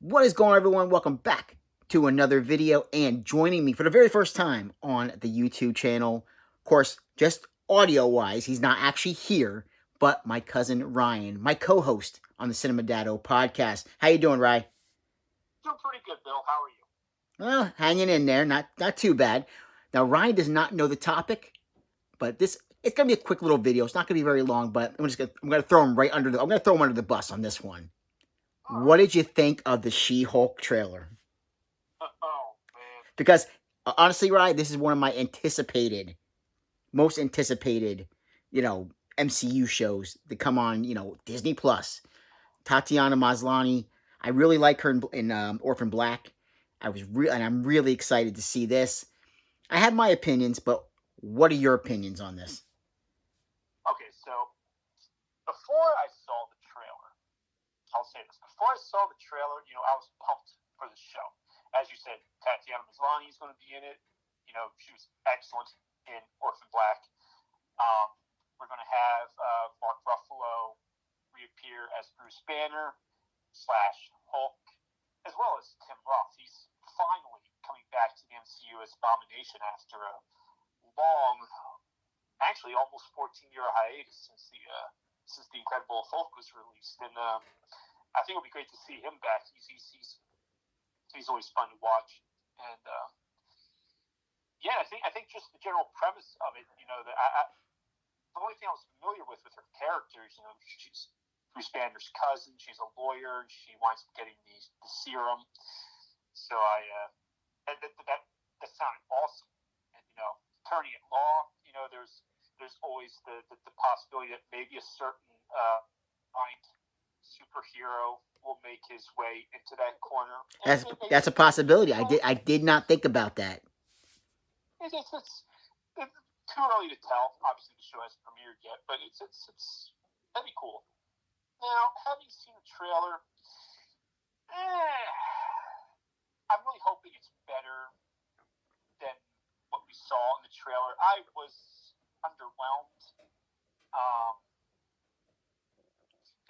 What is going on, everyone? Welcome back to another video, and joining me for the very first time on the YouTube channel, of course, just audio-wise, he's not actually here, but my cousin Ryan, my co-host on the Cinema Dado podcast. How you doing, Ryan? Doing pretty good, Bill. How are you? Well, hanging in there, not too bad. Now, Ryan does not know the topic, but it's gonna be a quick little video. It's not gonna be very long, but I'm gonna throw him under the bus on this one. What did you think of the She-Hulk trailer? Oh, man. Because honestly, Ryan, this is one of my most anticipated, MCU shows that come on, Disney Plus. Tatiana Maslany, I really like her in Orphan Black. And I'm really excited to see this. I have my opinions, but what are your opinions on this? Okay, so before I saw the trailer, I'll say this. Before I saw the trailer, I was pumped for the show. As you said, Tatiana Maslany is going to be in it. She was excellent in Orphan Black. We're going to have Mark Ruffalo reappear as Bruce Banner / Hulk, as well as Tim Roth. He's finally coming back to the MCU as Abomination after a long, actually almost 14-year hiatus since the Incredible Hulk was released, and I think it'll be great to see him back. He's always fun to watch, and I think just the general premise of it, the only thing I was familiar with her characters, she's Bruce Banner's cousin. She's a lawyer. She winds up getting the serum. So that sounded awesome. And attorney at law. There's always the possibility that maybe a certain superhero will make his way into that corner. That's a possibility. I did not think about that. It's too early to tell. Obviously, the show hasn't premiered yet, but that'd be cool. Now, having seen the trailer, I'm really hoping it's better than what we saw in the trailer. I was underwhelmed.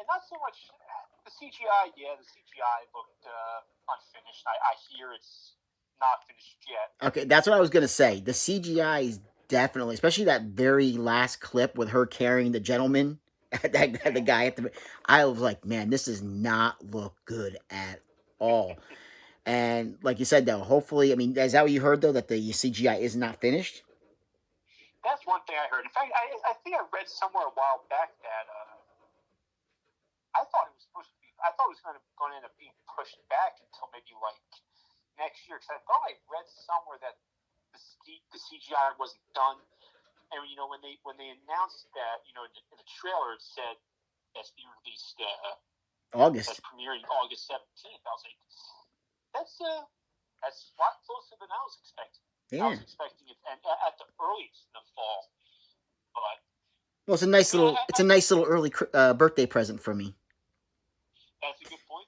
And not so much the CGI. Yeah, the CGI looked unfinished. I hear it's not finished yet. Okay, that's what I was going to say. The CGI is definitely, especially that very last clip with her carrying the gentleman. The guy I was like, man, this does not look good at all. And like you said, though, hopefully, is that what you heard, though, that the CGI is not finished? That's one thing I heard. In fact, I think I read somewhere a while back that I thought it was supposed to be. I thought it was going to end up being pushed back until maybe like next year, because I thought I read somewhere that the CGI wasn't done. And when they announced that, in the trailer it said that's being released August. That's premiering August 17th. I was like, that's a lot closer than I was expecting. Yeah. I was expecting it at the earliest in the fall. But well, it's a nice little early birthday present for me. That's a good point.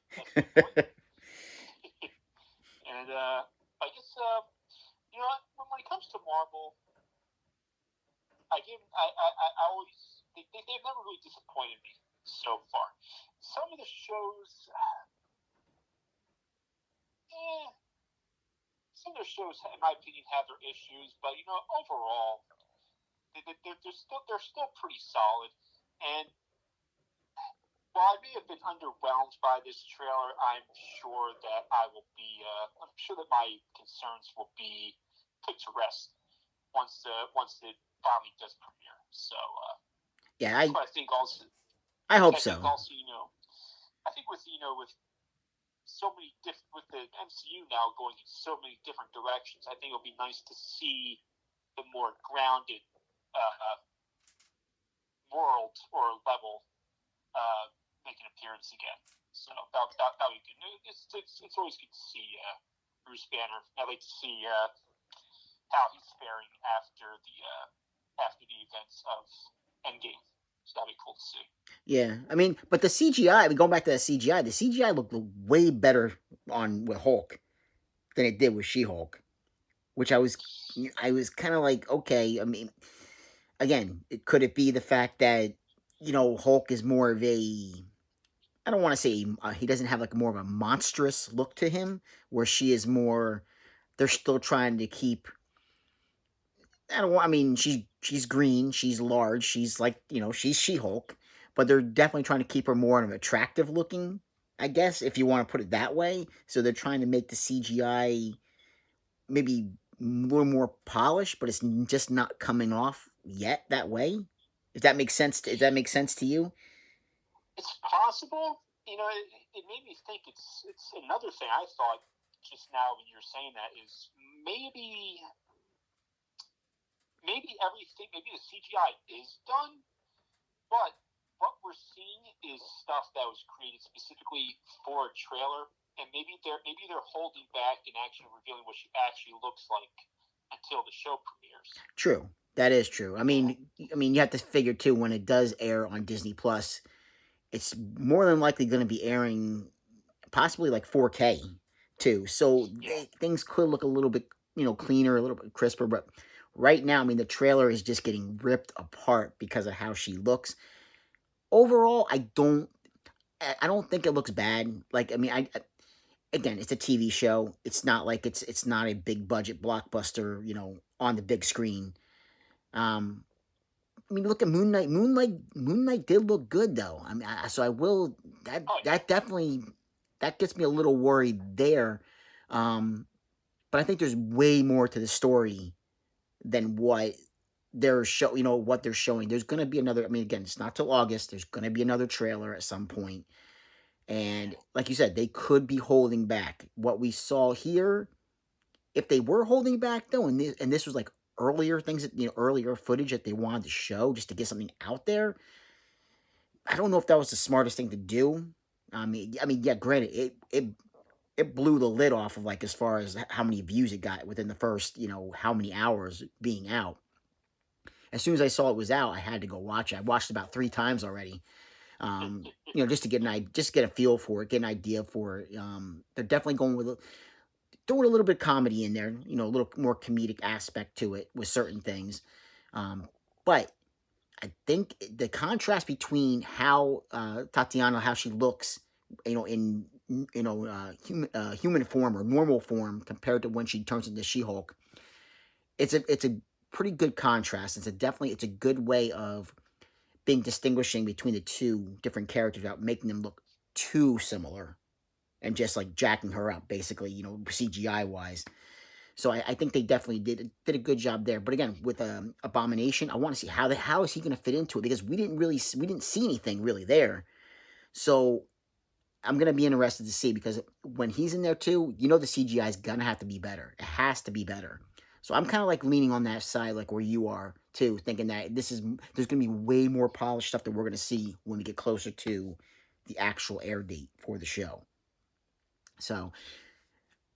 And I guess when it comes to Marvel, I always they've never really disappointed me so far. Some of the shows, in my opinion, have their issues, but overall, they're still pretty solid. And while I may have been underwhelmed by this trailer, I'm sure that my concerns will be put to rest once it finally does premiere. So yeah, I think also. I hope so. Also, I think with so many with the MCU now going in so many different directions, I think it'll be nice to see the more grounded world or level make an appearance again. So that would be good. It's always good to see Bruce Banner. I'd like to see how he's faring after the events of Endgame. So that'd be cool to see. Yeah, but the CGI, going back to the CGI looked way better with Hulk than it did with She-Hulk, which I was kind of like, okay, again, could it be the fact that, Hulk is more of a I don't want to say he doesn't have like more of a monstrous look to him, where she is more. They're still trying to keep. I don't. I mean, she's green. She's large. She's like she's She-Hulk, but they're definitely trying to keep her more of an attractive looking. I guess if you want to put it that way. So they're trying to make the CGI maybe a little more polished, but it's just not coming off yet that way. If that makes sense, if that makes sense to you. It's possible. It made me think. It's another thing I thought just now when you're saying that is maybe everything, maybe the CGI is done, but what we're seeing is stuff that was created specifically for a trailer, and maybe they're holding back and actually revealing what she actually looks like until the show premieres. True, that is true. I mean, you have to figure too when it does air on Disney Plus, it's more than likely going to be airing possibly like 4K too. So things could look a little bit cleaner, a little bit crisper, but right now, I mean, the trailer is just getting ripped apart because of how she looks. Overall, I don't think it looks bad. Like, I mean, again, it's a TV show. It's not like it's not a big budget blockbuster, on the big screen. Um, I mean, look at Moon Knight. Moon Knight did look good though. I mean, so I will that definitely that gets me a little worried there. Um, but I think there's way more to the story than what they're showing. There's gonna be another. I mean, again, it's not till August. There's gonna be another trailer at some point. And like you said, they could be holding back what we saw here. If they were holding back though, and this was like earlier things that earlier footage that they wanted to show just to get something out there, I don't know if that was the smartest thing to do. I mean, yeah, granted, it blew the lid off of like as far as how many views it got within the first how many hours being out. As soon as I saw it was out, I had to go watch it. I watched it about 3 times already. Just to get a feel for it, get an idea for it. They're definitely throwing a little bit of comedy in there, a little more comedic aspect to it with certain things. But I think the contrast between how Tatiana, how she looks, in human form or normal form compared to when she turns into She-Hulk, it's a pretty good contrast. It's a good way of being distinguishing between the two different characters without making them look too similar and just like jacking her up, basically, CGI wise. So I think they definitely did a good job there. But again, with Abomination, I want to see how is he going to fit into it, because we didn't see anything really there. So I'm going to be interested to see, because when he's in there too, the CGI is going to have to be better. It has to be better. So I'm kind of like leaning on that side, like where you are too, thinking that there's going to be way more polished stuff that we're going to see when we get closer to the actual air date for the show. So,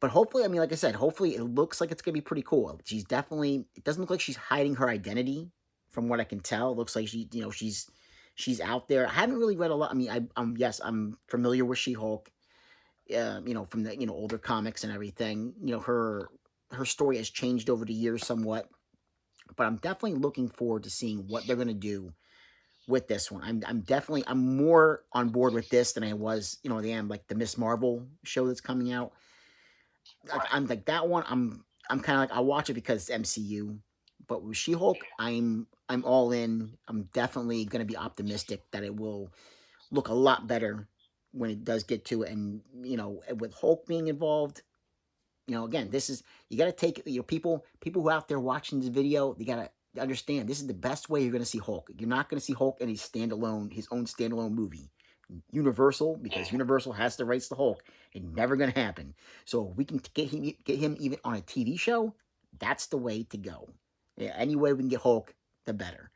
but hopefully, I mean, like I said, hopefully it looks like it's going to be pretty cool. It doesn't look like she's hiding her identity from what I can tell. It looks like she's out there. I haven't really read a lot. I mean, yes, I'm familiar with She-Hulk, from the, older comics and everything. Her story has changed over the years somewhat, but I'm definitely looking forward to seeing what they're going to do with this one. I'm more on board with this than I was, like the Miss Marvel show that's coming out. I'm like that one. I'm kind of like, I'll watch it because it's MCU, but with She-Hulk, I'm all in. I'm definitely going to be optimistic that it will look a lot better when it does get to it, and with Hulk being involved. Again, this is, you got to take, people who are out there watching this video, you got to understand this is the best way you're going to see Hulk. You're not going to see Hulk in his own standalone movie. Universal, because Universal has the rights to Hulk. It's never going to happen. So if we can get him even on a TV show, that's the way to go. Yeah, any way we can get Hulk, the better.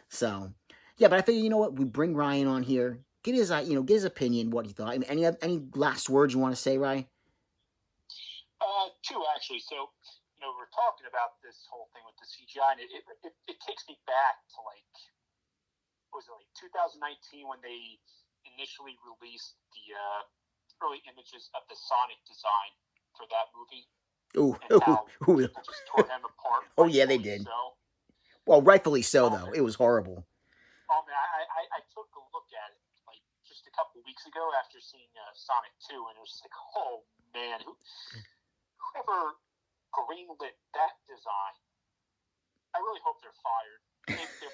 So, yeah, but I figure, we bring Ryan on here, get his opinion, what he thought. I mean, any last words you want to say, Ryan? Two actually. So, we're talking about this whole thing with the CGI, and it takes me back to like, what was it, like 2019 when they initially released the early images of the Sonic design for that movie. Ooh, people just tore him apart. Oh yeah, they did. So. Well, rightfully so, though. It was horrible. Oh man, I took a look at it, like just to a couple of weeks ago after seeing Sonic 2, and it was just like, oh man, whoever greenlit that design, I really hope they're fired. They'd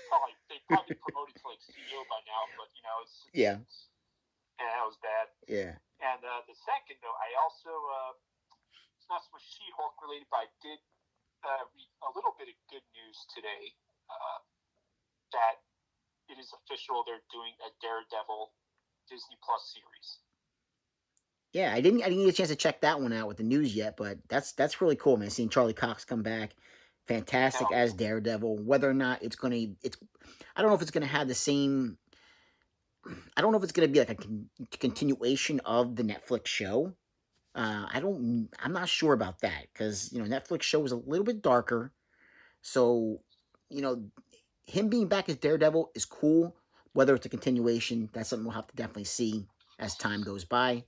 probably be promoted to like CEO by now, but yeah, that was bad. yeah. And the second though, I also it's not so much She-Hulk related, but I did read a little bit of good news today that it is official they're doing a Daredevil Disney Plus series. Yeah, I didn't get a chance to check that one out with the news yet, but that's really cool, man. Seeing Charlie Cox come back, fantastic as Daredevil. Whether or not it's I don't know if it's gonna have the same. I don't know if it's gonna be like a continuation of the Netflix show. I'm not sure about that because Netflix show was a little bit darker, so you know him being back as Daredevil is cool. Whether it's a continuation, that's something we'll have to definitely see as time goes by.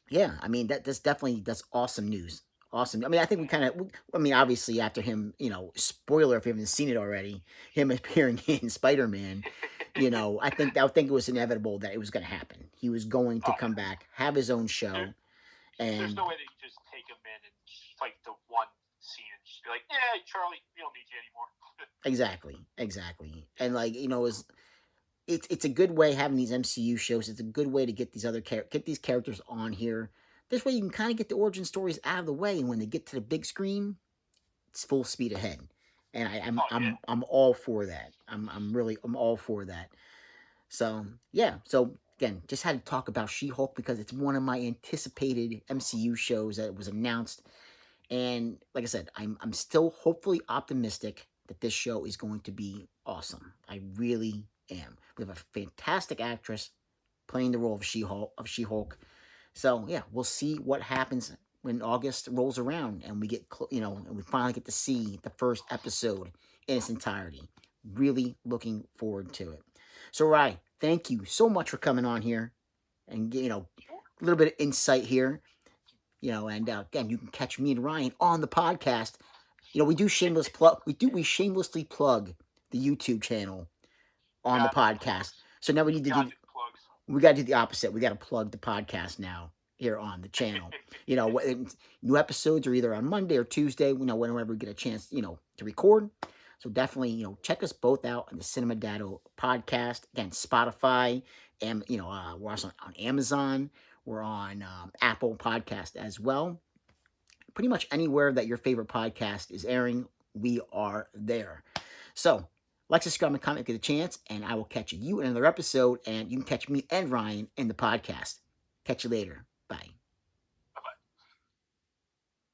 Yeah, I mean that's awesome news. Awesome. I mean, I think we kind of. I mean, obviously after him, spoiler if you haven't seen it already, him appearing in Spider-Man. I think it was inevitable that it was going to happen. He was going to come back, have his own show, and there's no way that you just take him in and like the one scene and just be like, yeah, Charlie, we don't need you anymore. Exactly, and it's a good way having these MCU shows. It's a good way to get these characters on here. This way you can kind of get the origin stories out of the way, and when they get to the big screen, it's full speed ahead. And I'm all for that. I'm all for that. So yeah. So again, just had to talk about She-Hulk because it's one of my anticipated MCU shows that was announced. And like I said, I'm still hopefully optimistic that this show is going to be awesome. I really am. We have a fantastic actress playing the role of She-Hulk. So yeah, we'll see what happens when August rolls around and we get and we finally get to see the first episode in its entirety. Really looking forward to it. So Ryan, thank you so much for coming on here and a little bit of insight here. And again, you can catch me and Ryan on the podcast. We shamelessly plug the YouTube channel on the podcast. So now we need to we got to do the opposite. We got to plug the podcast now here on the channel. New episodes are either on Monday or Tuesday. Whenever we get a chance, to record. So definitely, check us both out on the Cinema Dado podcast. Again, Spotify, and we're also on Amazon. We're on Apple Podcast as well. Pretty much anywhere that your favorite podcast is airing, we are there. So, like, subscribe, and comment, get a chance, and I will catch you in another episode, and you can catch me and Ryan in the podcast. Catch you later. Bye.